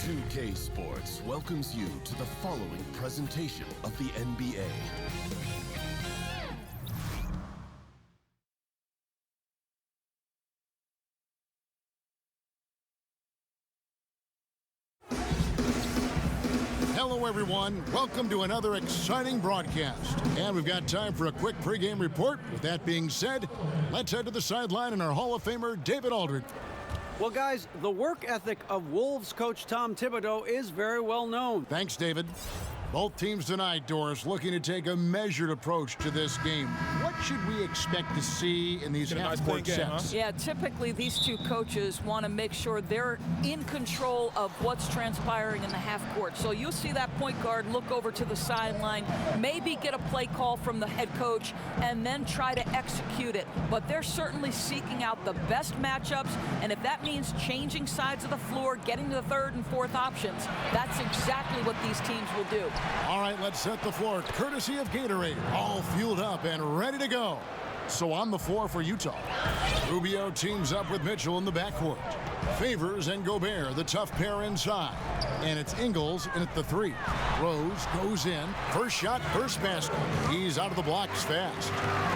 2K Sports welcomes you to the following presentation of the NBA. Hello, everyone. Welcome to another exciting broadcast. And we've got time for a quick pregame report. With that being said, let's head to the sideline and our Hall of Famer, David Aldridge. Well, guys, the work ethic of Wolves coach Tom Thibodeau is very well known. Thanks, David. Both teams tonight, Doris, looking to take a measured approach to this game. What should we expect to see in these half-court sets? Yeah, typically these two coaches want to make sure they're in control of what's transpiring in the half-court. So you'll see that point guard look over to the sideline, maybe get a play call from the head coach, and then try to execute it. But they're certainly seeking out the best matchups, and if that means changing sides of the floor, getting to the third and fourth options, that's exactly what these teams will do. All right, let's set the floor, courtesy of Gatorade, all fueled up and ready to go. So on the floor for Utah, Rubio teams up with Mitchell in the backcourt. Favors and Gobert, the tough pair inside. And it's Ingles in at the three. Rose goes in. First shot, first basket. He's out of the blocks fast.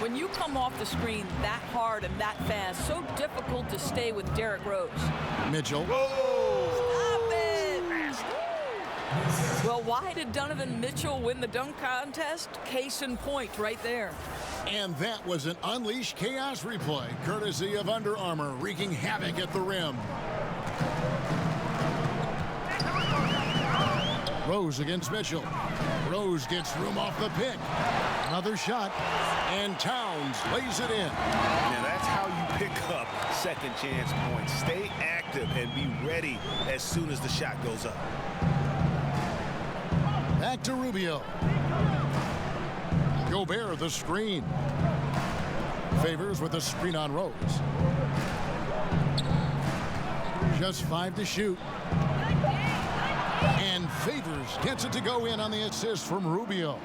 When you come off the screen that hard and that fast, so difficult to stay with Derrick Rose. Mitchell. Stop it! Well, why did Donovan Mitchell win the dunk contest? Case in point right there. And that was an Unleash Chaos replay, courtesy of Under Armour, wreaking havoc at the rim. Rose against Mitchell. Rose gets room off the pick. Another shot, and Towns lays it in. Now that's how you pick up second chance points. Stay active and be ready as soon as the shot goes up. Back to Rubio. Gobert the screen. Favors with a screen on Rose. Just 5 to shoot. And Favors gets it to go in on the assist from Rubio.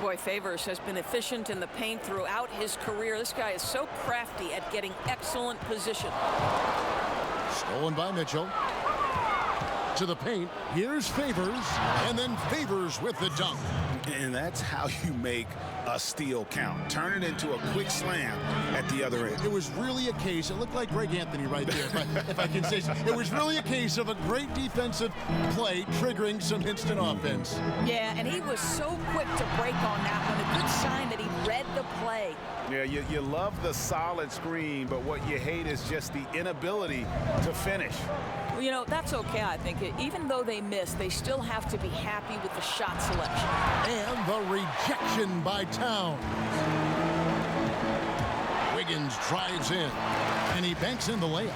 Boy, Favors has been efficient in the paint throughout his career. This guy is so crafty at getting excellent position. Stolen by Mitchell. To the paint. Here's Favors. And then Favors with the dunk. And that's how you make a steal count. Turn it into a quick slam at the other end. It was really a case, it looked like Greg Anthony right there, if I can say so. It was really a case of a great defensive play triggering some instant offense. Yeah, and he was so quick to break on that one. A good sign that he read the play. Yeah, you love the solid screen, but what you hate is just the inability to finish. Well, you know, that's okay, I think. Even though they missed, they still have to be happy with the shot selection. And the rejection by Towns. Wiggins drives in, and he banks in the layup.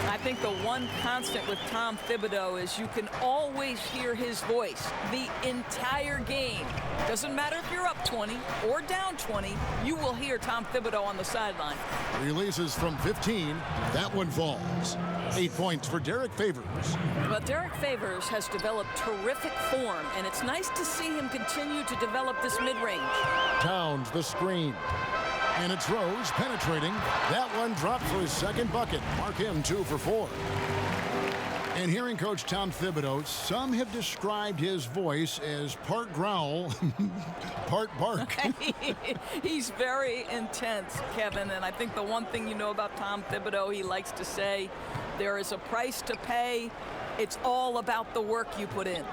I think the one constant with Tom Thibodeau is you can always hear his voice the entire game. Doesn't matter if you're up 20 or down 20, you will hear Tom Thibodeau on the sideline. Releases from 15. That one falls. 8 points for Derrick Favors. But Derrick Favors has developed terrific form, and it's nice to see him continue to develop this mid-range. Towns the screen. And it's Rose penetrating. That one dropped for his second bucket. Mark him 2 for 4. And hearing Coach Tom Thibodeau, some have described his voice as part growl, part bark. He's very intense, Kevin, and I think the one thing you know about Tom Thibodeau, he likes to say, there is a price to pay. It's all about the work you put in.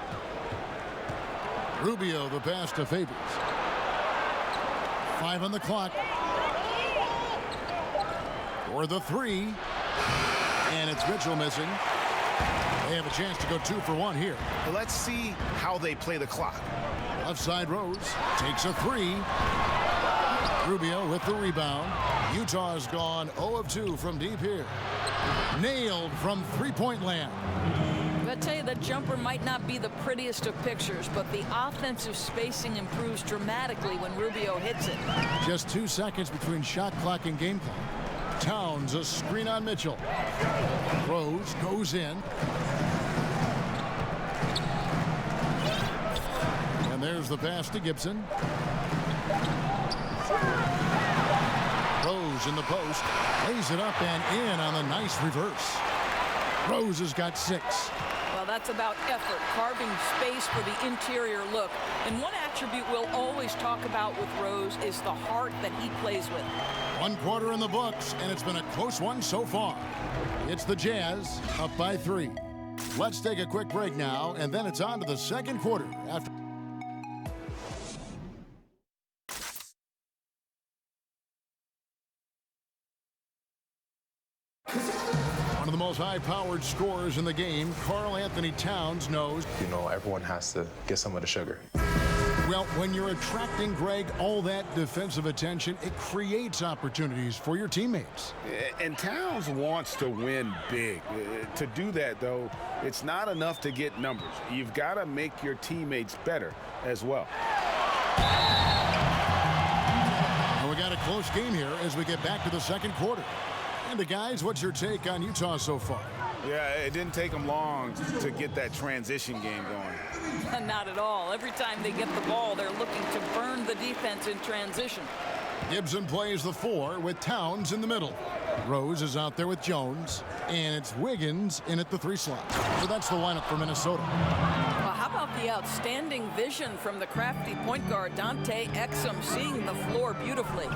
Rubio the pass to Favors. 5 on the clock. For the 3. And it's Mitchell missing. They have a chance to go 2 for 1 here. Well, let's see how they play the clock. Left side Rose takes a 3. Rubio with the rebound. Utah's gone 0 of 2 from deep here. Nailed from three-point land. I tell you, that jumper might not be the prettiest of pictures, but the offensive spacing improves dramatically when Rubio hits it. Just 2 seconds between shot clock and game clock. Towns a screen on Mitchell. Rose goes in. And there's the pass to Gibson. Rose in the post, lays it up and in on the nice reverse. Rose has got 6. Well, that's about effort, carving space for the interior look. And one attribute we'll always talk about with Rose is the heart that he plays with. 1 quarter in the books, and it's been a close one so far. It's the Jazz up by 3. Let's take a quick break now, and then it's on to the second quarter after. One of the most high-powered scorers in the game, Karl Anthony Towns, knows. You know, everyone has to get some of the sugar. Well, when you're attracting, Greg, all that defensive attention, it creates opportunities for your teammates. And Towns wants to win big. To do that, though, it's not enough to get numbers. You've got to make your teammates better as well. And we got a close game here as we get back to the second quarter. And guys, what's your take on Utah so far? Yeah, it didn't take them long to get that transition game going. Not at all. Every time they get the ball, they're looking to burn the defense in transition. Gibson plays the 4 with Towns in the middle. Rose is out there with Jones, and it's Wiggins in at the 3 slot. So that's the lineup for Minnesota. Well, how about the outstanding vision from the crafty point guard, Dante Exum, seeing the floor beautifully.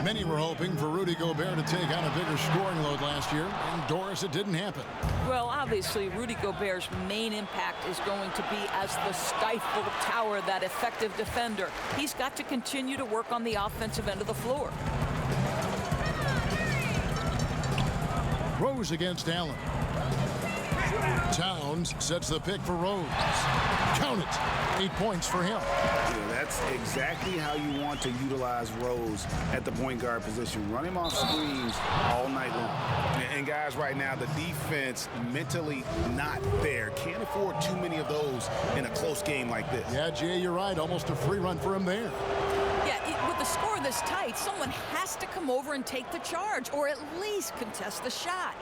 Many were hoping for Rudy Gobert to take on a bigger scoring load last year, and Doris, it didn't happen. Well, obviously, Rudy Gobert's main impact is going to be as the stifled tower, that effective defender. He's got to continue to work on the offensive end of the floor. Rose against Allen. Towns sets the pick for Rose. Count it. 8 points for him. Yeah, that's exactly how you want to utilize Rose at the point guard position. Run him off screens all night long. And guys, right now, the defense mentally not there. Can't afford too many of those in a close game like this. Yeah, Jay, you're right. Almost a free run for him there. Yeah, with the score this tight, someone has to come over and take the charge, or at least contest the shot.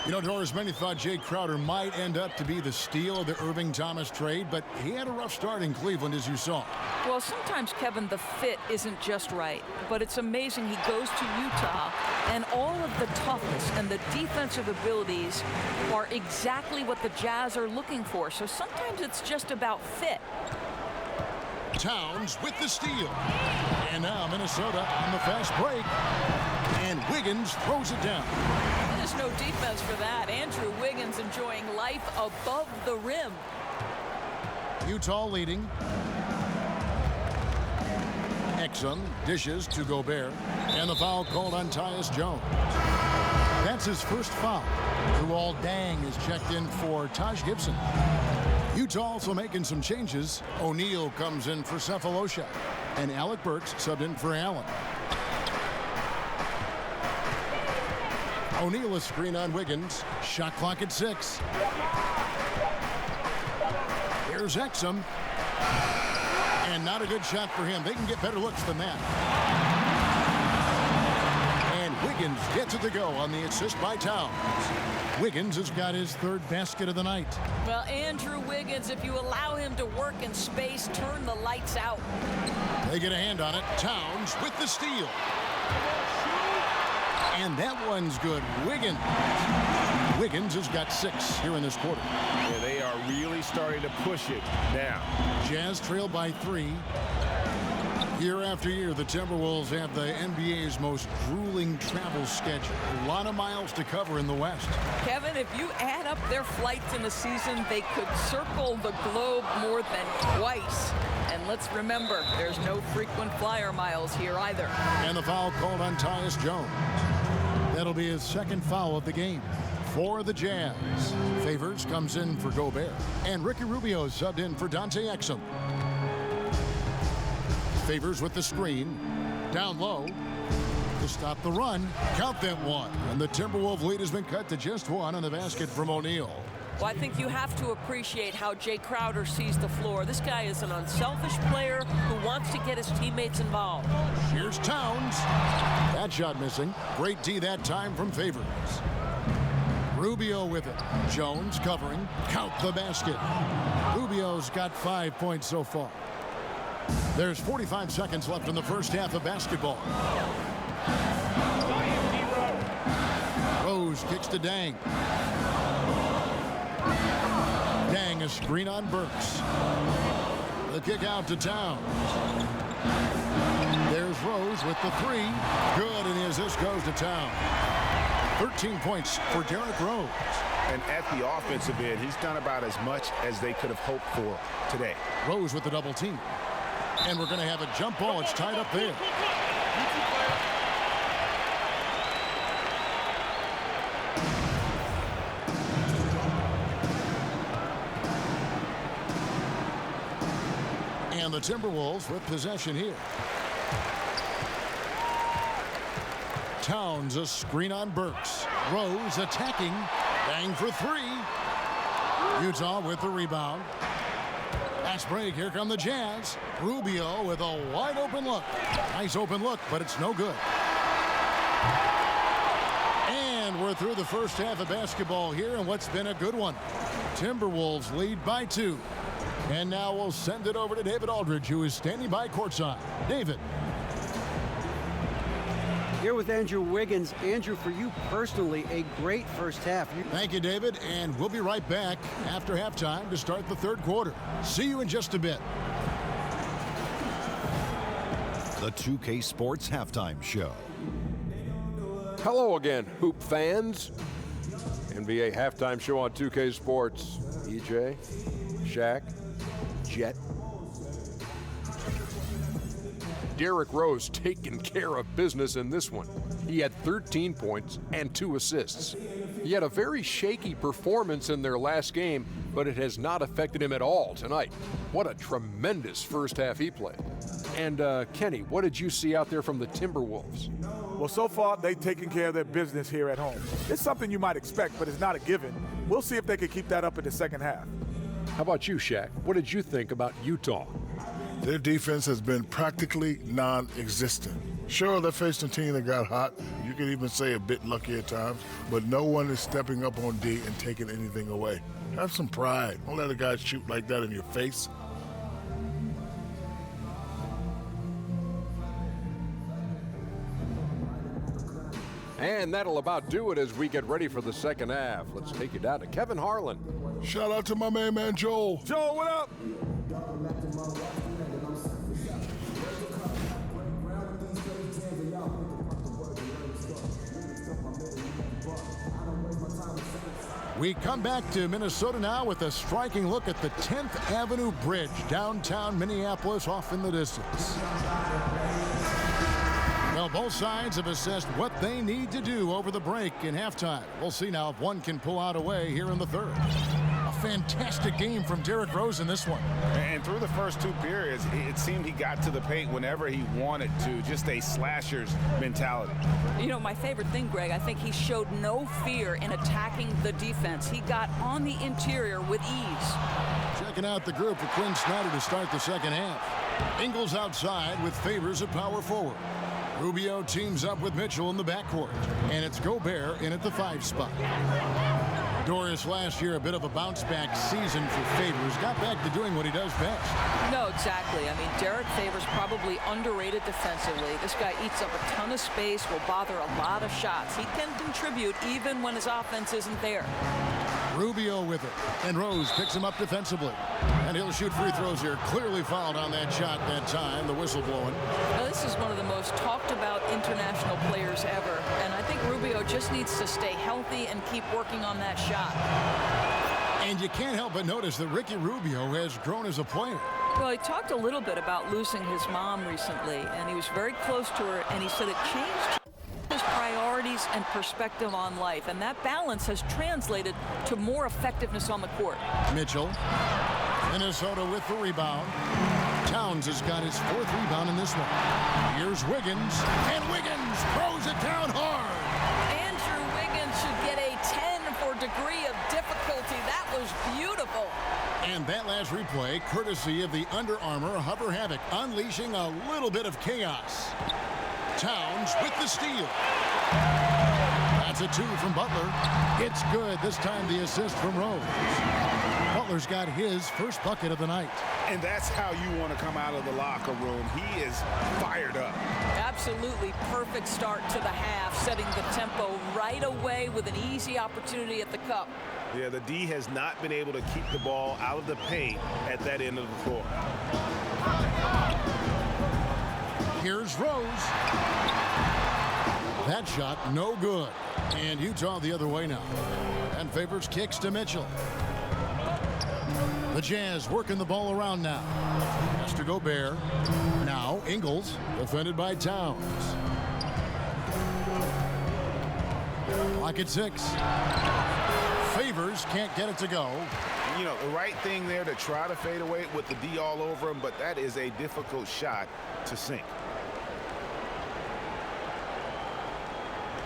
You know, Doris, many thought Jay Crowder might end up to be the steal of the Irving Thomas trade, but he had a rough start in Cleveland, as you saw. Well, sometimes, Kevin, the fit isn't just right, but it's amazing he goes to Utah, and all of the toughness and the defensive abilities are exactly what the Jazz are looking for. So sometimes it's just about fit. Towns with the steal. And now Minnesota on the fast break. And Wiggins throws it down. There's no defense for that. Andrew Wiggins enjoying life above the rim. Utah leading. Exum dishes to Gobert. And the foul called on Tyus Jones. That's his first foul. Luol Deng is checked in for Taj Gibson. Utah also making some changes. O'Neal comes in for Cephalosha. And Alec Burks subbed in for Allen. O'Neal a screen on Wiggins. Shot clock at 6. Here's Exum. And not a good shot for him. They can get better looks than that. And Wiggins gets it to go on the assist by Towns. Wiggins has got his 3rd basket of the night. Well, Andrew Wiggins, if you allow him to work in space, turn the lights out. They get a hand on it. Towns with the steal. And that one's good. Wiggins has got 6 here in this quarter. Yeah, they are really starting to push it now. Jazz trail by 3. Year after year, the Timberwolves have the NBA's most grueling travel schedule. A lot of miles to cover in the West. Kevin, if you add up their flights in a season, they could circle the globe more than twice. And let's remember, there's no frequent flyer miles here either. And the foul called on Tyus Jones. That'll be his 2nd foul of the game for the Jazz. Favors comes in for Gobert. And Ricky Rubio subbed in for Dante Exum. Favors with the screen. Down low to stop the run. Count that one. And the Timberwolves lead has been cut to just 1 on the basket from O'Neal. Well, I think you have to appreciate how Jay Crowder sees the floor. This guy is an unselfish player who wants to get his teammates involved. Here's Towns. That shot missing. Great D that time from Favors. Rubio with it. Jones covering. Count the basket. Rubio's got 5 points so far. There's 45 seconds left in the first half of basketball. Rose kicks to Deng. a screen on Burks. The kick out to Towns. There's Rose with the three. Good, and the assist goes to Towns. 13 points for Derrick Rose. And at the offensive end, he's done about as much as they could have hoped for today. Rose with the double team. And we're going to have a jump ball. It's tied up there. And the Timberwolves with possession here. Towns a screen on Burks. Rose attacking. Bang for three. Utah with the rebound. Fast break. Here come the Jazz. Rubio with a wide open look. Nice open look, but it's no good. And we're through the first half of basketball here, and what's been a good one. Timberwolves lead by 2. And now we'll send it over to David Aldridge, who is standing by courtside. David. Here with Andrew Wiggins. Andrew, for you personally, a great first half. Thank you, David, and we'll be right back after halftime to start the third quarter. See you in just a bit. The 2K Sports Halftime Show. Hello again, Hoop fans. NBA Halftime Show on 2K Sports. EJ, Shaq, Jet. Derrick Rose taking care of business in this one. He had 13 points and 2 assists. He had a very shaky performance in their last game, but it has not affected him at all tonight. What a tremendous first half he played. And Kenny, what did you see out there from the Timberwolves? Well, so far, they've taken care of their business here at home. It's something you might expect, but it's not a given. We'll see if they can keep that up in the second half. How about you, Shaq? What did you think about Utah? Their defense has been practically non-existent. Sure, they're facing a team that got hot. You could even say a bit lucky at times, but no one is stepping up on D and taking anything away. Have some pride. Don't let a guy shoot like that in your face. And that'll about do it as we get ready for the second half. Let's take you down to Kevin Harlan. Shout out to my main man, Joel. Joel, what up? We come back to Minnesota now with a striking look at the 10th Avenue Bridge, downtown Minneapolis, off in the distance. Well, both sides have assessed what they need to do over the break in halftime. We'll see now if one can pull out a way here in the third. A fantastic game from Derrick Rose in this one. And through the first 2 periods, it seemed he got to the paint whenever he wanted to, just a slasher's mentality. You know, my favorite thing, Greg, I think he showed no fear in attacking the defense. He got on the interior with ease. Checking out the group for Quinn Snyder to start the second half. Ingles outside with Favors at power forward. Rubio teams up with Mitchell in the backcourt. And it's Gobert in at the 5 spot. Doris last year, a bit of a bounce-back season for Favors. Got back to doing what he does best. No, exactly. I mean, Derrick Favors probably underrated defensively. This guy eats up a ton of space, will bother a lot of shots. He can contribute even when his offense isn't there. Rubio with it, and Rose picks him up defensively. And he'll shoot free throws here. Clearly fouled on that shot that time, the whistle blowing. Now, this is one of the most talked about international players ever, and I think Rubio just needs to stay healthy and keep working on that shot. And you can't help but notice that Ricky Rubio has grown as a player. Well, he talked a little bit about losing his mom recently, and he was very close to her, and he said it changed his priorities and perspective on life, and that balance has translated to more effectiveness on the court. Mitchell, Minnesota with the rebound. Towns has got his 4th rebound in this one. Here's Wiggins, and Wiggins throws it down hard. Andrew Wiggins should get a 10 for degree of difficulty. That was beautiful. And that last replay, courtesy of the Under Armour Hover Havoc, unleashing a little bit of chaos. Towns with the steal. That's a 2 from Butler. It's good. This time the assist from Rose. Butler's got his first bucket of the night. And that's how you want to come out of the locker room. He is fired up. Absolutely perfect start to the half, setting the tempo right away with an easy opportunity at the cup. Yeah, the D has not been able to keep the ball out of the paint at that end of the floor. Here's Rose. That shot no good. And Utah the other way now. And favors kicks to Mitchell. The Jazz working the ball around now. Has to Gobert. Now Ingles, defended by Towns. Clock at 6. Favors can't get it to go. You know, the right thing there to try to fade away with the D all over him, but that is a difficult shot to sink.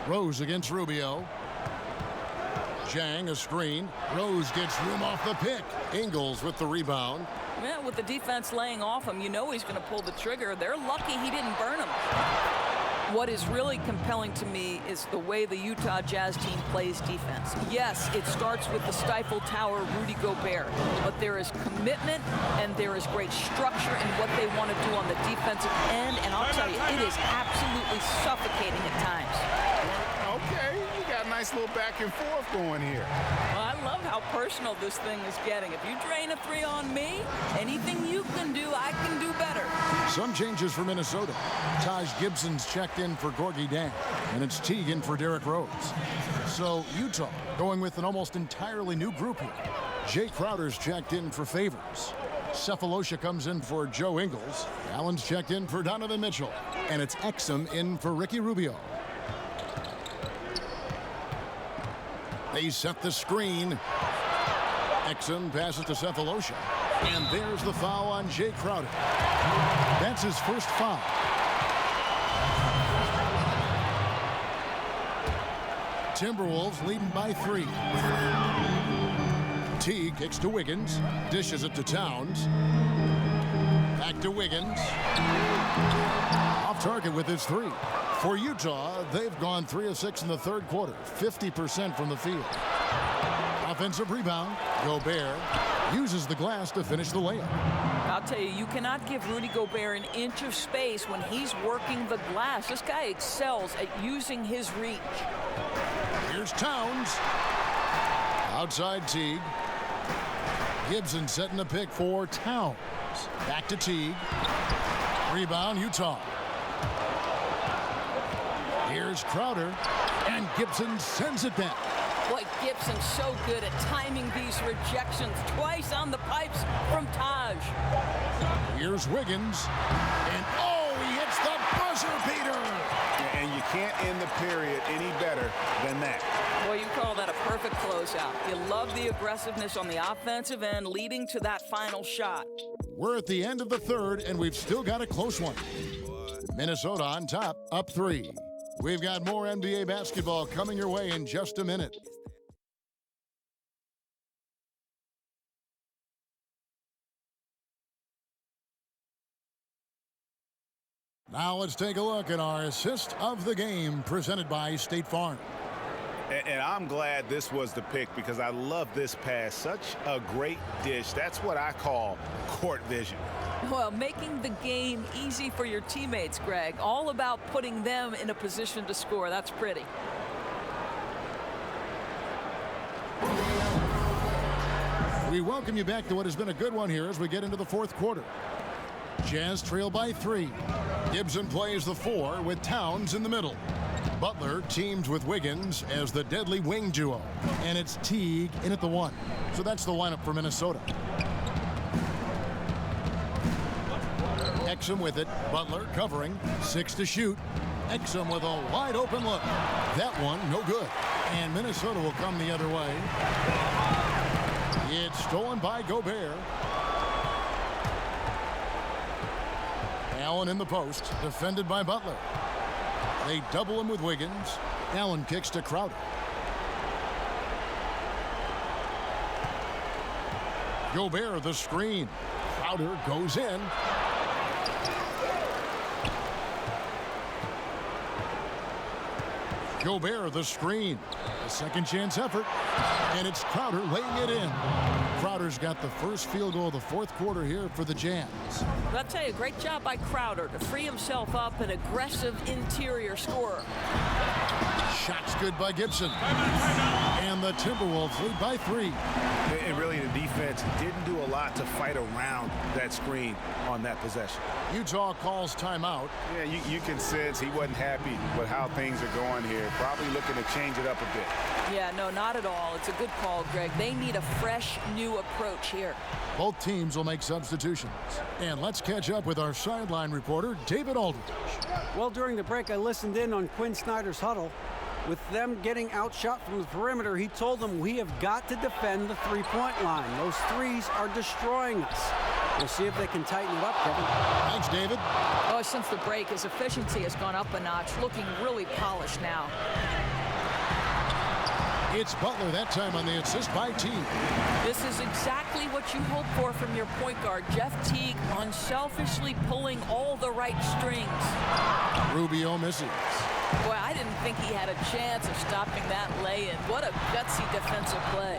Rose against Rubio. Zhang a screen. Rose gets room off the pick. Ingles with the rebound. Yeah, with the defense laying off him, you know he's going to pull the trigger. They're lucky he didn't burn him. What is really compelling to me is the way the Utah Jazz team plays defense. Yes, it starts with the Stifle Tower, Rudy Gobert, but there is commitment and there is great structure in what they want to do on the defensive end, and I'll tell you, it is absolutely suffocating at times. Okay, you got a nice little back and forth going here. Well, I love how personal this thing is getting. If you drain a 3 on me, anything you can do, I can do better. Some changes for Minnesota. Taj Gibson's checked in for Gorgui Dieng, and it's Teague in for Derrick Rose. So Utah going with an almost entirely new group here. Jay Crowder's checked in for Favors. Cephalosha comes in for Joe Ingles. Allen's checked in for Donovan Mitchell. And it's Exum in for Ricky Rubio. They set the screen. Exum passes to Cephalosha. And there's the foul on Jay Crowder. That's his first foul. Timberwolves leading by 3. Teague kicks to Wiggins. Dishes it to Towns. Back to Wiggins. Off target with his 3. For Utah, they've gone 3 of 6 in the third quarter. 50% from the field. Offensive rebound. Gobert uses the glass to finish the layup. I'll tell you, you cannot give Rudy Gobert an inch of space when he's working the glass. This guy excels at using his reach. Here's Towns. Outside Teague. Gibson setting the pick for Towns. Back to Teague. Rebound, Utah. Here's Crowder. And Gibson sends it back. Boy, Gibson's so good at timing these rejections. Twice on the pipes from Taj. Here's Wiggins. And oh, he hits the buzzer beater. And you can't end the period any better than that. Boy, you call that a perfect closeout. You love the aggressiveness on the offensive end leading to that final shot. We're at the end of the third, and we've still got a close one. Minnesota on top, up 3. We've got more NBA basketball coming your way in just a minute. Now let's take a look at our assist of the game presented by State Farm. And I'm glad this was the pick because I love this pass. Such a great dish. That's what I call court vision. Well, making the game easy for your teammates, Greg. All about putting them in a position to score. That's pretty. We welcome you back to what has been a good one here as we get into the fourth quarter. Jazz trail by 3. Gibson plays the 4 with Towns in the middle. Butler teams with Wiggins as the deadly wing duo. And it's Teague in at the 1. So that's the lineup for Minnesota. Exum with it. Butler covering. 6 to shoot. Exum with a wide open look. That one no good. And Minnesota will come the other way. It's stolen by Gobert. Allen in the post, defended by Butler. They double him with Wiggins. Allen kicks to Crowder. Gobert the screen. Crowder goes in. Gobert, the screen. A second chance effort. And it's Crowder laying it in. Crowder's got the first field goal of the fourth quarter here for the Jazz. I'll tell you, great job by Crowder to free himself up, an aggressive interior scorer. Shot's good by Gibson. And the Timberwolves lead by 3. And really, the defense didn't do a lot to fight around that screen on that possession. Utah calls timeout. Yeah, you can sense he wasn't happy with how things are going here. Probably looking to change it up a bit. Yeah, no, not at all. It's a good call, Greg. They need a fresh, new approach here. Both teams will make substitutions. And let's catch up with our sideline reporter, David Aldridge. Well, during the break, I listened in on Quinn Snyder's huddle. With them getting outshot from the perimeter, he told them we have got to defend the three-point line. Those threes are destroying us. We'll see if they can tighten it up, Kevin. Thanks, David. Oh, since the break, his efficiency has gone up a notch, looking really polished now. It's Butler that time on the assist by Teague. This is exactly what you hope for from your point guard. Jeff Teague unselfishly pulling all the right strings. Rubio misses. Boy, I didn't think he had a chance of stopping that lay-in. What a gutsy defensive play.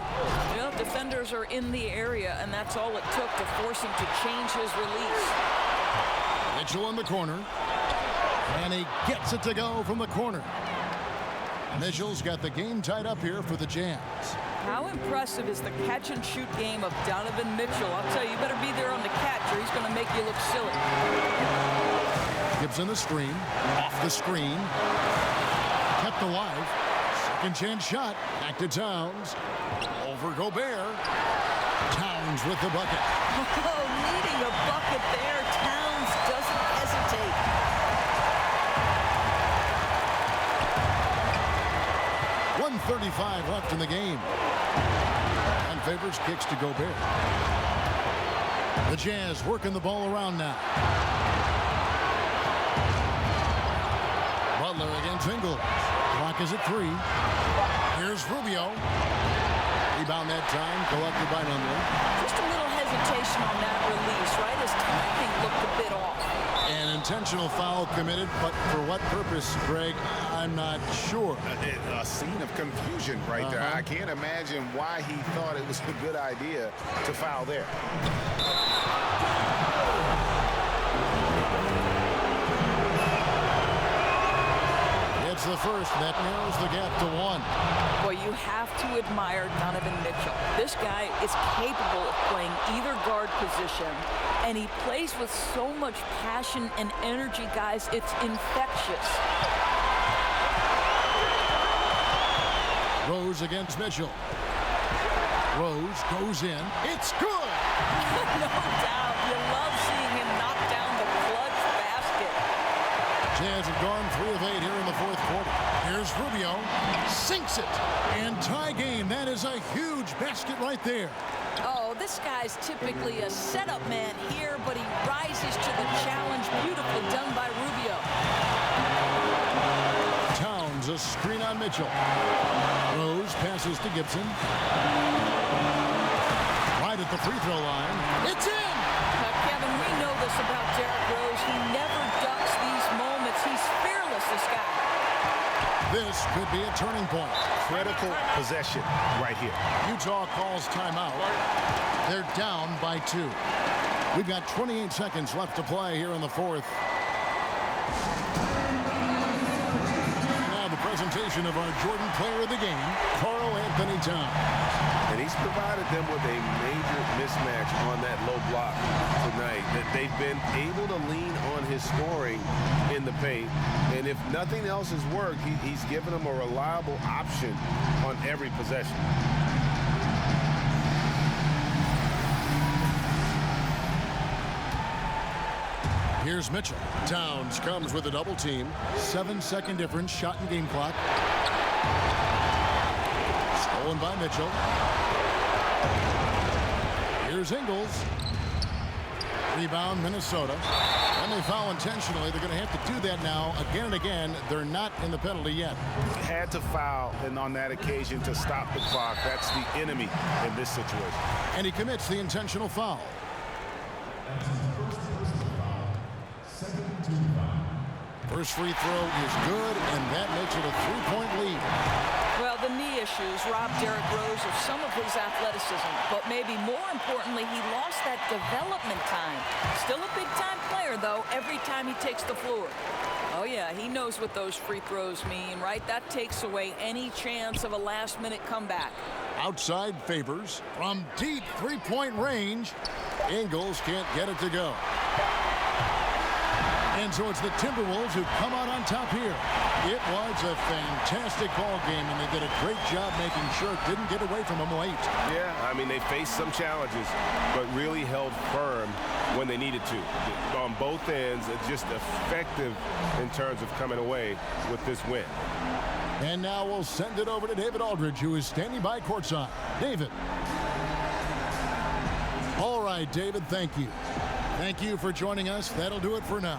You know, defenders are in the area, and that's all it took to force him to change his release. Mitchell in the corner. And he gets it to go from the corner. Mitchell's got the game tied up here for the Jazz. How impressive is the catch-and-shoot game of Donovan Mitchell? I'll tell you, you better be there on the catch or he's going to make you look silly. Gibson the screen. Off the screen. Kept alive. Second chance shot. Back to Towns. Over Gobert. Towns with the bucket. Oh, needing a bucket there. Towns doesn't hesitate. 1:35 left in the game. And favors kicks to Gobert. The Jazz working the ball around now. Butler against Ingles. Clock is at 3. Here's Rubio. Rebound that time, collected by Nunley. Just a little hesitation on that release, right? His timing looked a bit off. An intentional foul committed, but for what purpose, Greg? I'm not sure. A scene of confusion right there. I can't imagine why he thought it was a good idea to foul there. It's the first that narrows the gap to 1. Boy, you have to admire Donovan Mitchell. This guy is capable of playing either guard position, and he plays with so much passion and energy, guys. It's infectious. Rose against Mitchell. Rose goes in. It's good! No doubt. You love seeing him knock down the clutch basket. Jazz have gone 3 of 8 here in the fourth quarter. Here's Rubio. Sinks it. And tie game. That is a huge basket right there. Oh, this guy's typically a setup man here, but he rises to the challenge. Beautifully done by Rubio. Towns, a screen on Mitchell. Rose passes to Gibson. Right at the free throw line. It's in! Now, Kevin, we know this about Derrick Rose. He never ducks these moments. He's fearless, this guy. This could be a turning point. Critical possession right here. Utah calls timeout. They're down by 2. We've got 28 seconds left to play here in the fourth. Now the presentation of our Jordan player of the game, Karl Anthony Towns. And he's provided them with a major mismatch on that low block tonight. That they've been able to lean on his scoring in the paint. And if nothing else has worked, he's given them a reliable option on every possession. Here's Mitchell. Towns comes with a double team. 7-second difference, shot and game clock. Stolen by Mitchell. Here's Ingles. Rebound, Minnesota. And they foul intentionally. They're going to have to do that now again and again. They're not in the penalty yet. Had to foul, and on that occasion to stop the clock. That's the enemy in this situation. And he commits the intentional foul. First free throw is good, and that makes it a 3-point lead. Well, the knee issues robbed Derrick Rose of some of his athleticism, but maybe more importantly, he lost that development time. Still a big-time player, though, every time he takes the floor. Oh, yeah, he knows what those free throws mean, right? That takes away any chance of a last-minute comeback. Outside Favors from deep three-point range. Ingles can't get it to go. And so it's the Timberwolves who come out on top here. It was a fantastic ball game, and they did a great job making sure it didn't get away from them late. Yeah, I mean, they faced some challenges, but really held firm when they needed to. On both ends, just effective in terms of coming away with this win. And now we'll send it over to David Aldridge, who is standing by courtside. David. All right, David, thank you. Thank you for joining us. That'll do it for now.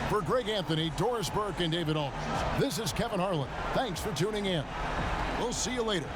For Greg Anthony, Doris Burke, and David Aldridge, this is Kevin Harlan. Thanks for tuning in. We'll see you later.